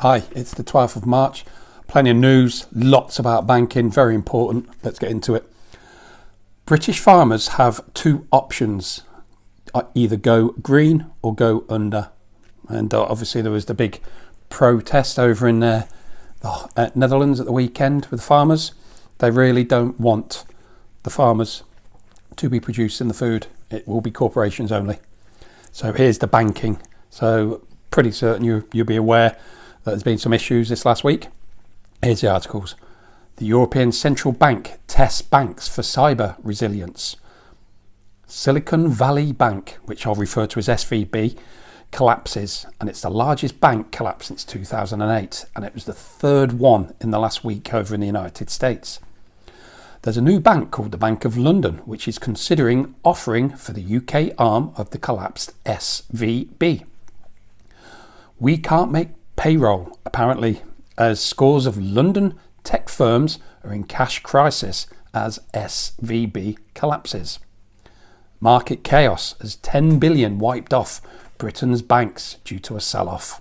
Hi, it's the 12th of March. Plenty of news, lots about banking, very important. Let's get into it. British farmers have two options, either go green or go under. And obviously there was the big protest over in the Netherlands at the weekend with the farmers. They really don't want the farmers to be producing the food. It will be corporations only. So here's the banking. So pretty certain you'll be aware that there's been some issues this last week. Here's the articles. The European Central Bank tests banks for cyber resilience. Silicon Valley Bank, which I'll refer to as SVB, collapses, and it's the largest bank collapse since 2008, and it was the third one in the last week over in the United States. There's a new bank called the Bank of London, which is considering offering for the UK arm of the collapsed SVB. We can't make payroll, apparently, as scores of London tech firms are in cash crisis as SVB collapses. Market chaos as 10 billion wiped off Britain's banks due to a sell-off.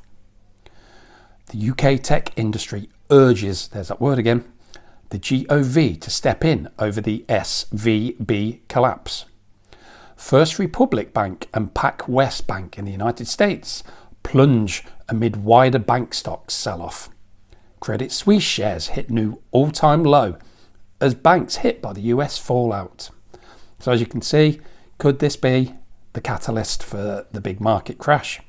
The UK tech industry urges, there's that word again, the GOV to step in over the SVB collapse. First Republic Bank and PacWest Bank in the United States plunge amid wider bank stocks sell-off. Credit Suisse shares hit new all-time low as banks hit by the US fallout. So as you can see, could this be the catalyst for the big market crash?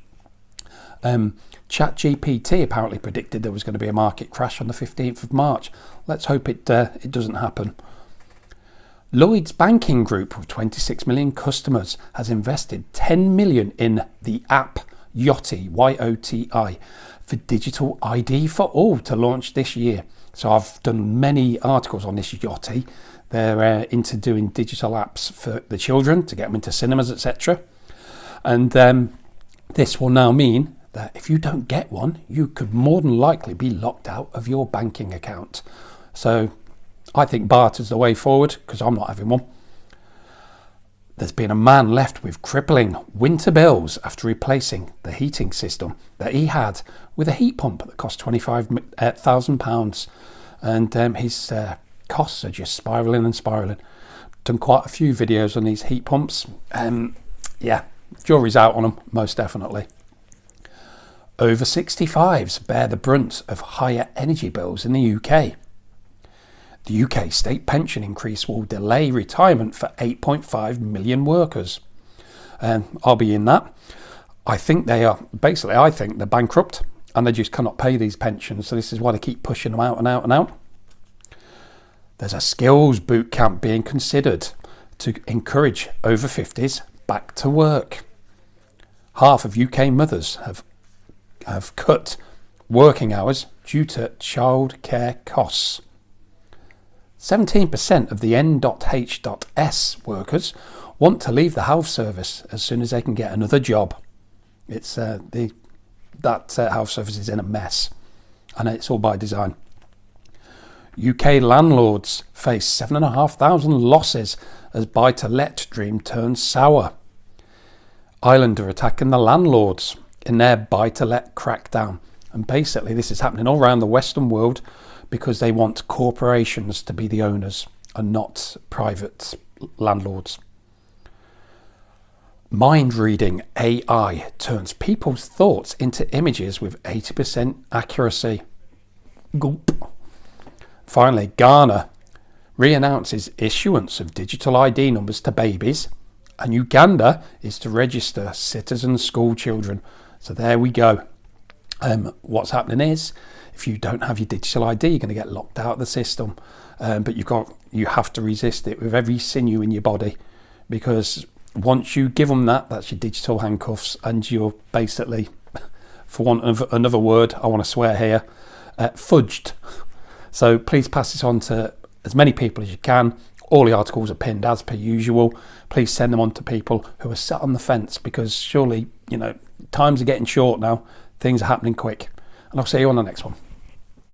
ChatGPT apparently predicted there was going to be a market crash on the 15th of March. Let's hope it doesn't happen. Lloyds Banking Group, with 26 million customers, has invested 10 million in the app Yoti, Y-O-T-I, for digital ID for all to launch this year. So I've done many articles on this Yoti. They're into doing digital apps for the children to get them into cinemas, etc. And this will now mean that if you don't get one, you could more than likely be locked out of your banking account. So I think barter's the way forward, because I'm not having one. There's been a man left with crippling winter bills after replacing the heating system that he had with a heat pump that cost £25,000. And his costs are just spiralling and spiralling. Done quite a few videos on these heat pumps. Yeah, jury's out on them, most definitely. Over 65s bear the brunt of higher energy bills in the UK. The UK state pension increase will delay retirement for 8.5 million workers. And I'll be in that. I think they're bankrupt and they just cannot pay these pensions. So this is why they keep pushing them out and out and out. There's a skills bootcamp being considered to encourage over 50s back to work. Half of UK mothers have cut working hours due to childcare costs. 17% of the N.H.S workers want to leave the health service as soon as they can get another job. It's that health service is in a mess, and it's all by design. UK landlords face 7,500 losses as buy-to-let dream turns sour. Ireland are attacking the landlords in their buy-to-let crackdown, and basically this is happening all around the Western world because they want corporations to be the owners and not private landlords. Mind reading AI turns people's thoughts into images with 80% accuracy. Gulp. Finally, Ghana re-announces issuance of digital ID numbers to babies, and Uganda is to register citizen school children. So there we go. What's happening is, if you don't have your digital ID, you're going to get locked out of the system. But you have to resist it with every sinew in your body, because once you give them that's your digital handcuffs, and you're basically, for want of another word, I want to swear here, fudged. So please pass this on to as many people as you can. All the articles are pinned as per usual. Please send them on to people who are sat on the fence, because surely, times are getting short now. Things are happening quick. And I'll see you on the next one.